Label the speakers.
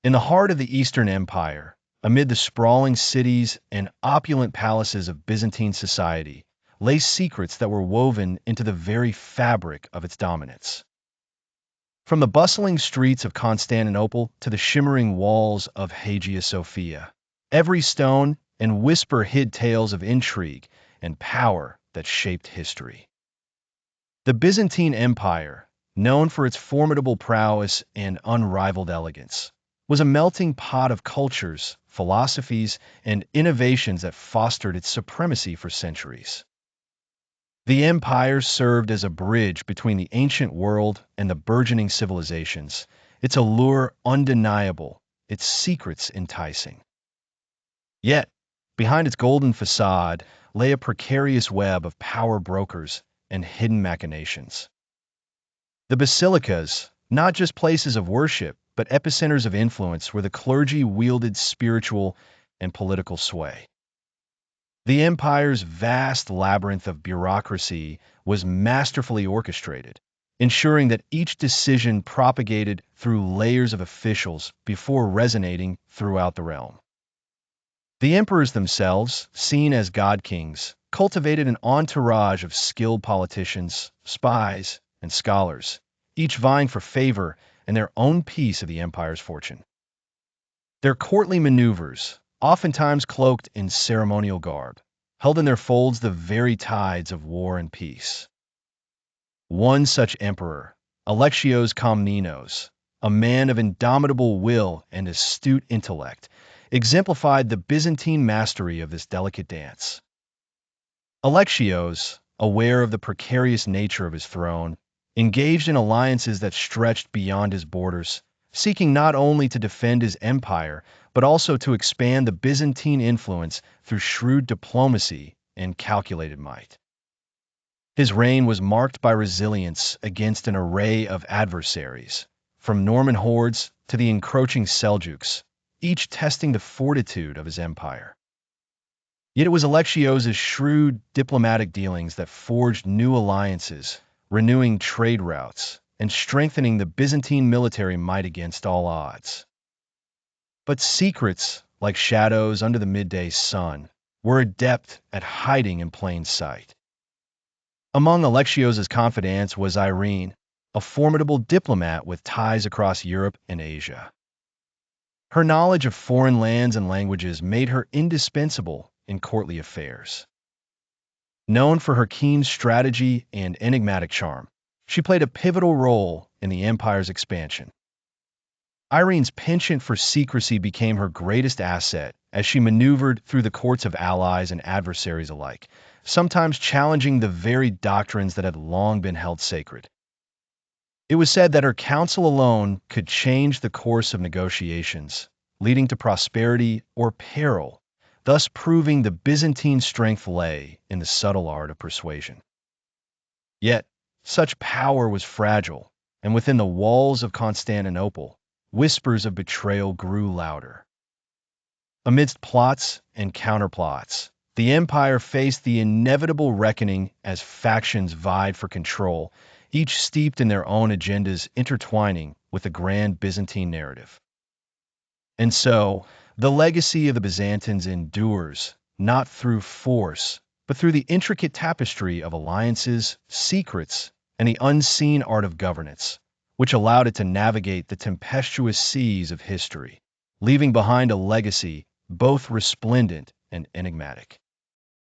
Speaker 1: In the heart of the Eastern Empire, amid the sprawling cities and opulent palaces of Byzantine society, lay secrets that were woven into the very fabric of its dominance. From the bustling streets of Constantinople to the shimmering walls of Hagia Sophia, every stone and whisper hid tales of intrigue and power that shaped history. The Byzantine Empire, known for its formidable prowess and unrivaled elegance, was a melting pot of cultures, philosophies, and innovations that fostered its supremacy for centuries. The empire served as a bridge between the ancient world and the burgeoning civilizations, its allure undeniable, its secrets enticing. Yet, behind its golden facade lay a precarious web of power brokers and hidden machinations. The basilicas, not just places of worship, but epicenters of influence where the clergy wielded spiritual and political sway. The empire's vast labyrinth of bureaucracy was masterfully orchestrated, ensuring that each decision propagated through layers of officials before resonating throughout the realm. The emperors themselves, seen as god-kings, cultivated an entourage of skilled politicians, spies, and scholars, each vying for favor and their own piece of the empire's fortune. Their courtly maneuvers, oftentimes cloaked in ceremonial garb, held in their folds the very tides of war and peace. One such emperor, Alexios Komnenos, a man of indomitable will and astute intellect, exemplified the Byzantine mastery of this delicate dance. Alexios, aware of the precarious nature of his throne, engaged in alliances that stretched beyond his borders, seeking not only to defend his empire, but also to expand the Byzantine influence through shrewd diplomacy and calculated might. His reign was marked by resilience against an array of adversaries, from Norman hordes to the encroaching Seljuks, each testing the fortitude of his empire. Yet it was Alexios' shrewd diplomatic dealings that forged new alliances, renewing trade routes, and strengthening the Byzantine military might against all odds. But secrets, like shadows under the midday sun, were adept at hiding in plain sight. Among Alexios' confidants was Irene, a formidable diplomat with ties across Europe and Asia. Her knowledge of foreign lands and languages made her indispensable in courtly affairs. Known for her keen strategy and enigmatic charm, she played a pivotal role in the empire's expansion. Irene's penchant for secrecy became her greatest asset as she maneuvered through the courts of allies and adversaries alike, sometimes challenging the very doctrines that had long been held sacred. It was said that her counsel alone could change the course of negotiations, leading to prosperity or peril, thus proving the Byzantine strength lay in the subtle art of persuasion. Yet, such power was fragile, and within the walls of Constantinople, whispers of betrayal grew louder. Amidst plots and counterplots, the empire faced the inevitable reckoning as factions vied for control, each steeped in their own agendas intertwining with the grand Byzantine narrative. And so, the legacy of the Byzantines endures, not through force, but through the intricate tapestry of alliances, secrets, and the unseen art of governance, which allowed it to navigate the tempestuous seas of history, leaving behind a legacy both resplendent and enigmatic.